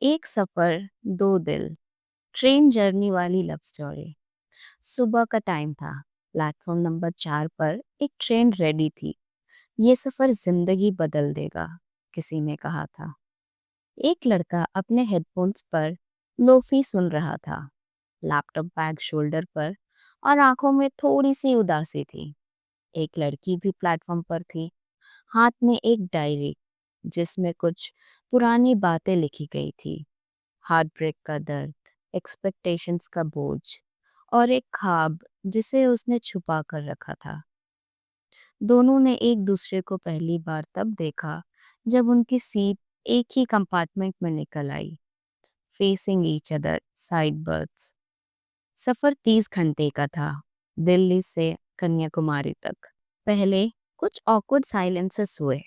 एक सफर, दो दिल। ट्रेन जर्नी वाली लव स्टोरी। सुबह का टाइम था। प्लेटफॉर्म नंबर 4 पर एक ट्रेन रेडी थी। ये सफर जिंदगी बदल देगा, किसी ने कहा था। एक लड़का अपने हेडफोन्स पर लोफी सुन रहा था, लैपटॉप बैग शोल्डर पर, और आंखों में थोड़ी सी उदासी थी। एक लड़की भी प्लेटफॉर्म पर थी, हाथ में एक डायरी जिसमें कुछ पुरानी बातें लिखी गई थी। हार्ट ब्रेक का दर्द, एक्सपेक्टेशंस का बोझ, और एक ख्वाब जिसे उसने छुपा कर रखा था। दोनों ने एक दूसरे को पहली बार तब देखा जब उनकी सीट एक ही कंपार्टमेंट में निकल आई। Facing each other, side berths. सफर 30 घंटे का था, दिल्ली से कन्याकुमारी तक। पहले कुछ ऑकवर्ड साइलेंसेस हुए,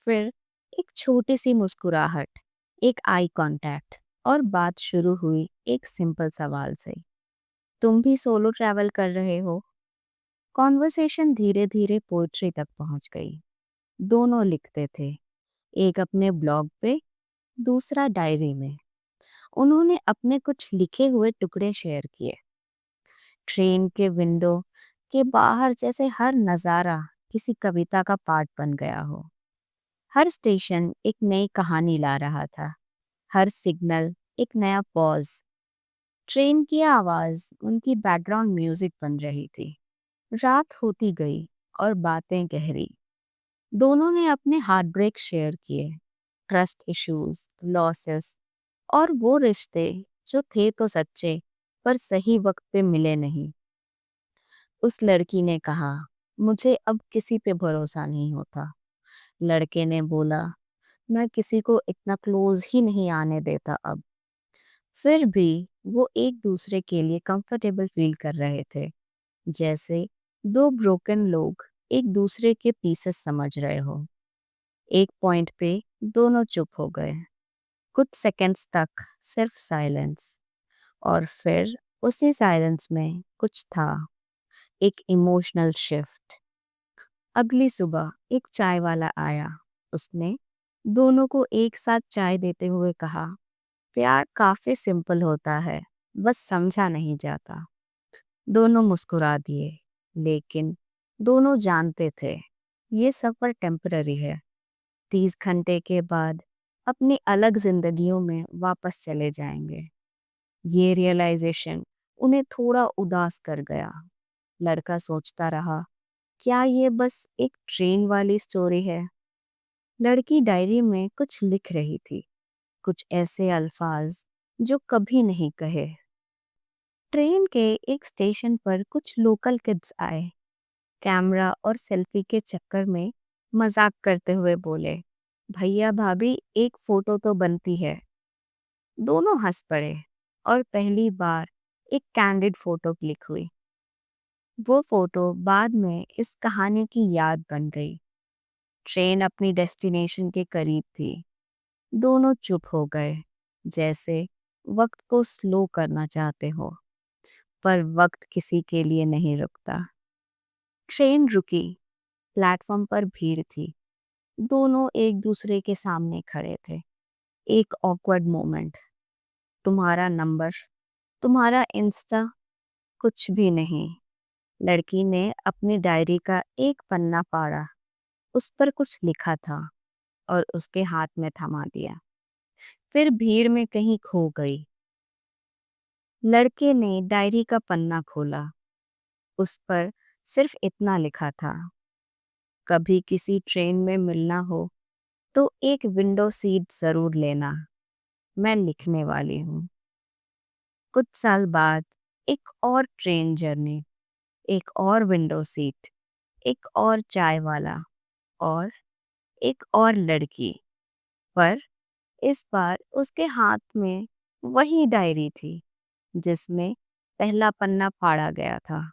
फिर एक छोटी सी मुस्कुराहट, एक आई कांटेक्ट, और बात शुरू हुई एक सिंपल सवाल से। तुम भी सोलो ट्रैवल कर रहे हो? कॉन्वर्सेशन धीरे धीरे पोएट्री तक पहुंच गई। दोनों लिखते थे, एक अपने ब्लॉग पे, दूसरा डायरी में। उन्होंने अपने कुछ लिखे हुए टुकड़े शेयर किए। ट्रेन के विंडो के बाहर जैसे हर नज़ारा किसी कविता का पार्ट बन गया हो। हर स्टेशन एक नई कहानी ला रहा था, हर सिग्नल एक नया पॉज। ट्रेन की आवाज उनकी बैकग्राउंड म्यूजिक बन रही थी। रात होती गई और बातें गहरी। दोनों ने अपने हार्ट ब्रेक शेयर किए, ट्रस्ट इश्यूज, लॉसेस, और वो रिश्ते जो थे तो सच्चे पर सही वक्त पे मिले नहीं। उस लड़की ने कहा, मुझे अब किसी पे भरोसा नहीं होता। लड़के ने बोला, मैं किसी को इतना क्लोज ही नहीं आने देता अब। फिर भी वो एक दूसरे के लिए कंफर्टेबल फील कर रहे थे, जैसे दो ब्रोकन लोग एक दूसरे के पीसेस समझ रहे हो। एक पॉइंट पे दोनों चुप हो गए, कुछ सेकंड्स तक सिर्फ साइलेंस। और फिर उसी साइलेंस में कुछ था, एक इमोशनल शिफ्ट। अगली सुबह एक चाय वाला आया। उसने दोनों को एक साथ चाय देते हुए कहा, प्यार काफी सिंपल होता है, बस समझा नहीं जाता। दोनों मुस्कुरा दिए, लेकिन दोनों जानते थे ये सफर टेम्पररी है। 30 घंटे के बाद अपनी अलग जिंदगियों में वापस चले जाएंगे। ये रियलाइजेशन उन्हें थोड़ा उदास कर गया। लड़का सोचता रहा, क्या ये बस एक ट्रेन वाली स्टोरी है? लड़की डायरी में कुछ लिख रही थी, कुछ ऐसे अल्फाज जो कभी नहीं कहे। ट्रेन के एक स्टेशन पर कुछ लोकल किड्स आए। कैमरा और सेल्फी के चक्कर में मजाक करते हुए बोले, भैया भाभी एक फोटो तो बनती है। दोनों हंस पड़े और पहली बार एक कैंडिड फोटो क्लिक हुई। वो फोटो बाद में इस कहानी की याद बन गई। ट्रेन अपनी डेस्टिनेशन के करीब थी। दोनों चुप हो गए, जैसे वक्त को स्लो करना चाहते हो, पर वक्त किसी के लिए नहीं रुकता। ट्रेन रुकी। प्लेटफॉर्म पर भीड़ थी। दोनों एक दूसरे के सामने खड़े थे। एक ऑकवर्ड मोमेंट। तुम्हारा नंबर, तुम्हारा इंस्टा, कुछ भी नहीं। लड़की ने अपनी डायरी का एक पन्ना फाड़ा। उस पर कुछ लिखा था और उसके हाथ में थमा दिया। फिर भीड़ में कहीं खो गई। लड़के ने डायरी का पन्ना खोला। उस पर सिर्फ इतना लिखा था, कभी किसी ट्रेन में मिलना हो तो एक विंडो सीट जरूर लेना, मैं लिखने वाली हूँ। कुछ साल बाद एक और ट्रेन जर्नी, एक और विंडो सीट, एक और चाय वाला, और एक और लड़की। पर इस बार उसके हाथ में वही डायरी थी जिसमें पहला पन्ना फाड़ा गया था।